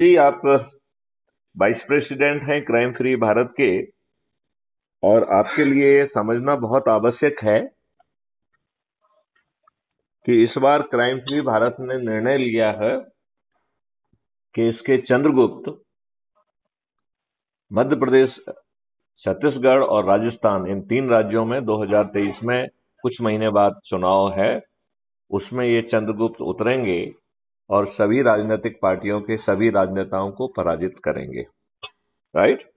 जी, आप vice president हैं crime free Bharat के। और आपके लिए ये समझना बहुत आवश्यक है कि इस बार क्राइम फ्री भारत ने निर्णय लिया है कि इसके चंद्रगुप्त मध्य प्रदेश, छत्तीसगढ़ और राजस्थान, इन 3 राज्यों में 2023 में कुछ महीने बाद चुनाव है। उसमें ये चंद्रगुप्त उतरेंगे और सभी राजनीतिक पार्टियों के सभी राजनेताओं को पराजित करेंगे। राइट।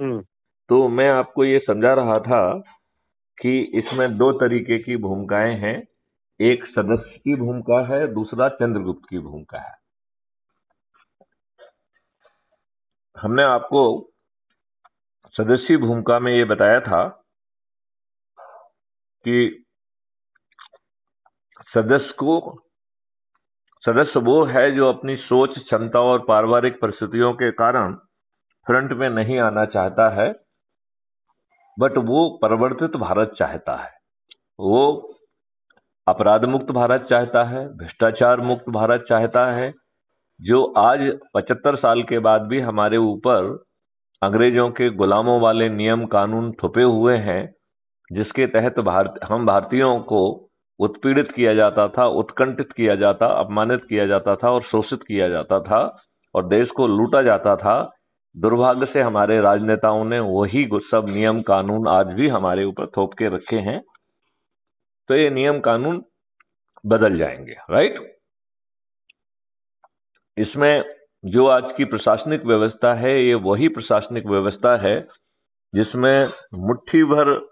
हम्म। तो मैं आपको ये समझा रहा था कि इसमें 2 तरीके की भूमिकाएं हैं। एक सदस्य की भूमिका है, दूसरा चंद्रगुप्त की भूमिका है। हमने आपको सदस्य भूमिका में ये बताया था कि सदस्य वो है जो अपनी सोच, क्षमता और पारिवारिक परिस्थितियों के कारण फ्रंट में नहीं आना चाहता है, बट वो परिवर्तित भारत चाहता है। वो अपराध मुक्त भारत चाहता है, भ्रष्टाचार मुक्त भारत चाहता है, जो आज 75 साल के बाद भी हमारे ऊपर अंग्रेजों के गुलामों वाले नियम कानून थोपे हुए हैं, जिसके तहत हम भारतीयों को उत्पीड़ित किया जाता था, उत्कंठित किया जाता, अपमानित किया जाता था और शोषित किया जाता था और देश को लूटा जाता था। दुर्भाग्य से हमारे राजनेताओं ने वही सब नियम कानून आज भी हमारे ऊपर थोप के रखे हैं। तो ये नियम कानून बदल जाएंगे। राइट। इसमें जो आज की प्रशासनिक व्यवस्था है, ये वही प्रशासनिक व्यवस्था है जिसमें मुट्ठी भर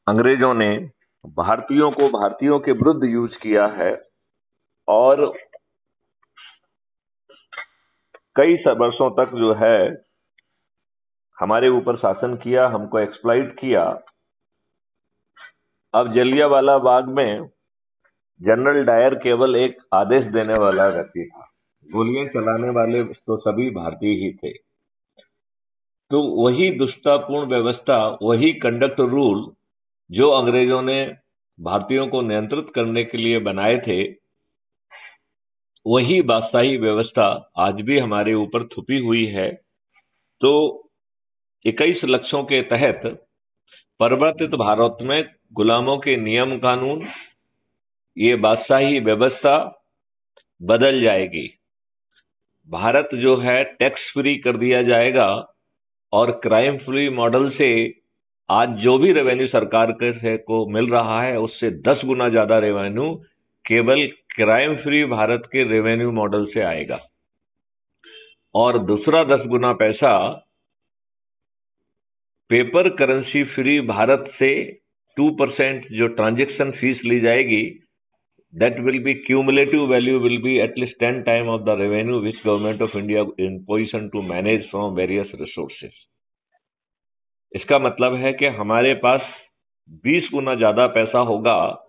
अंग्रेजों ने भारतीयों को भारतीयों के विरुद्ध यूज किया है और कई वर्षों तक जो है हमारे ऊपर शासन किया, हमको एक्सप्लॉइट किया। अब जलियांवाला बाग में जनरल डायर केवल एक आदेश देने वाला व्यक्ति था, गोलियां चलाने वाले तो सभी भारतीय ही थे। तो वही दुष्टतापूर्ण व्यवस्था, वही कंडक्ट रूल जो अंग्रेजों ने भारतीयों को नियंत्रित करने के लिए बनाए थे, वही बादशाही व्यवस्था आज भी हमारे ऊपर थुपी हुई है। तो 21 लक्ष्यों के तहत परिवर्तित भारत में गुलामों के नियम कानून, ये बादशाही व्यवस्था बदल जाएगी। भारत जो है टैक्स फ्री कर दिया जाएगा और क्राइम फ्री मॉडल से आज जो भी रेवेन्यू सरकार को मिल रहा है, उससे 10 गुना ज्यादा रेवेन्यू केवल क्राइम फ्री भारत के रेवेन्यू मॉडल से आएगा। और दूसरा 10 गुना पैसा पेपर करेंसी फ्री भारत से 2% जो ट्रांजैक्शन फीस ली जाएगी, that will be cumulative value will be at least 10 times of the revenue which government of India in position to manage from various resources। इसका मतलब है कि हमारे पास 20 गुना ज्यादा पैसा होगा,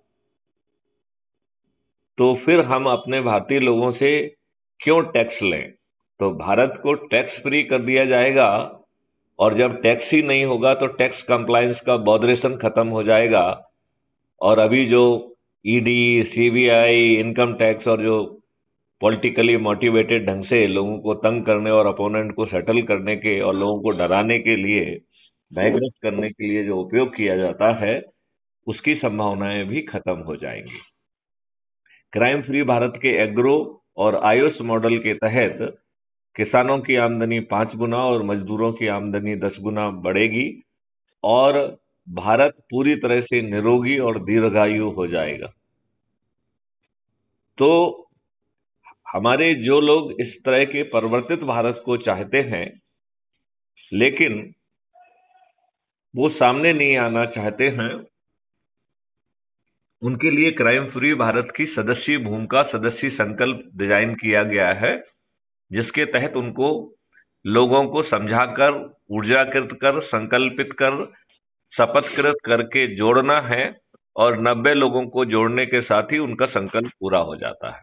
तो फिर हम अपने भारतीय लोगों से क्यों टैक्स लें। तो भारत को टैक्स फ्री कर दिया जाएगा और जब टैक्स ही नहीं होगा तो टैक्स कंप्लायंस का बॉदरेशन खत्म हो जाएगा। और अभी जो ईडी, सीबीआई, इनकम टैक्स और जो पॉलिटिकली मोटिवेटेड ढंग से लोगों को तंग करने और अपोनेंट को सेटल करने के और लोगों को डराने के लिए, भयग्रस्त करने के लिए जो उपयोग किया जाता है, उसकी संभावनाएं भी खत्म हो जाएंगी। क्राइम फ्री भारत के एग्रो और आयुष मॉडल के तहत किसानों की आमदनी 5 गुना और मजदूरों की आमदनी 10 गुना बढ़ेगी और भारत पूरी तरह से निरोगी और दीर्घायु हो जाएगा। तो हमारे जो लोग इस तरह के परिवर्तित भारत को चाहते हैं, लेकिन वो सामने नहीं आना चाहते हैं, उनके लिए क्राइम फ्री भारत की सदस्यीय भूमिका, सदस्यीय संकल्प डिजाइन किया गया है, जिसके तहत उनको लोगों को समझाकर, ऊर्जाकृत कर, संकल्पित कर, शपथकृत करके जोड़ना है और 90 लोगों को जोड़ने के साथ ही उनका संकल्प पूरा हो जाता है।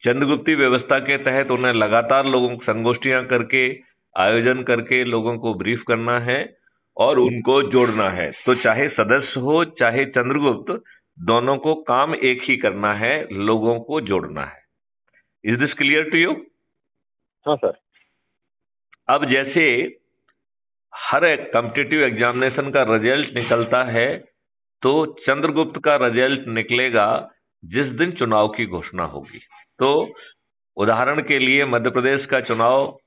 चंद्रगुप्ती व्यवस्था के तहत उन्हें लगातार लोगों को संगोष्ठियां करके, आयोजन करके लोगों को ब्रीफ करना है और उनको जोड़ना है। तो चाहे सदस्य हो चाहे चंद्रगुप्त, दोनों को काम एक ही करना है, लोगों को जोड़ना है। Is this clear to you? हाँ सर। अब जैसे हर एक कॉम्पिटिटिव एग्जामिनेशन का रिजल्ट निकलता है, तो चंद्रगुप्त का रिजल्ट निकलेगा जिस दिन चुनाव की घोषणा होगी। तो उदाहरण के लिए मध्य प्रदेश का चुनाव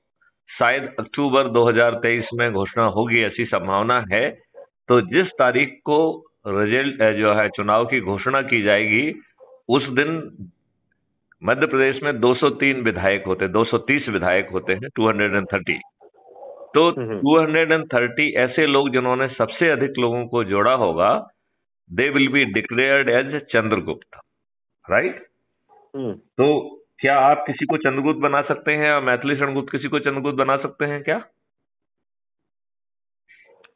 शायद अक्टूबर 2023 में घोषणा होगी, ऐसी संभावना है। तो जिस तारीख को रिजल्ट जो है चुनाव की घोषणा की जाएगी, उस दिन मध्य प्रदेश में 203 विधायक होते, 230 विधायक होते हैं, 230। तो 230 ऐसे लोग जिन्होंने सबसे अधिक लोगों को जोड़ा होगा, they will be declared as Chandragupta, right? तो क्या आप किसी को चंद्रगुप्त बना सकते हैं, और मैथिली शरणगुप्त किसी को चंद्रगुप्त बना सकते हैं क्या?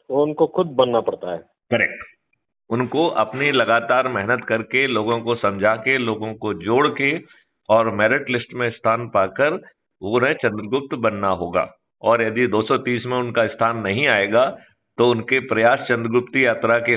वो उनको खुद बनना पड़ता है। करेक्ट। उनको अपनी लगातार मेहनत करके, लोगों को समझा के, लोगों को जोड़ के और मेरिट लिस्ट में स्थान पाकर उन्हें चंद्रगुप्त बनना होगा। और यदि 230 में उनका स्थान नहीं आएगा, तो उनके प्रयास चंद्रगुप्त यात्रा के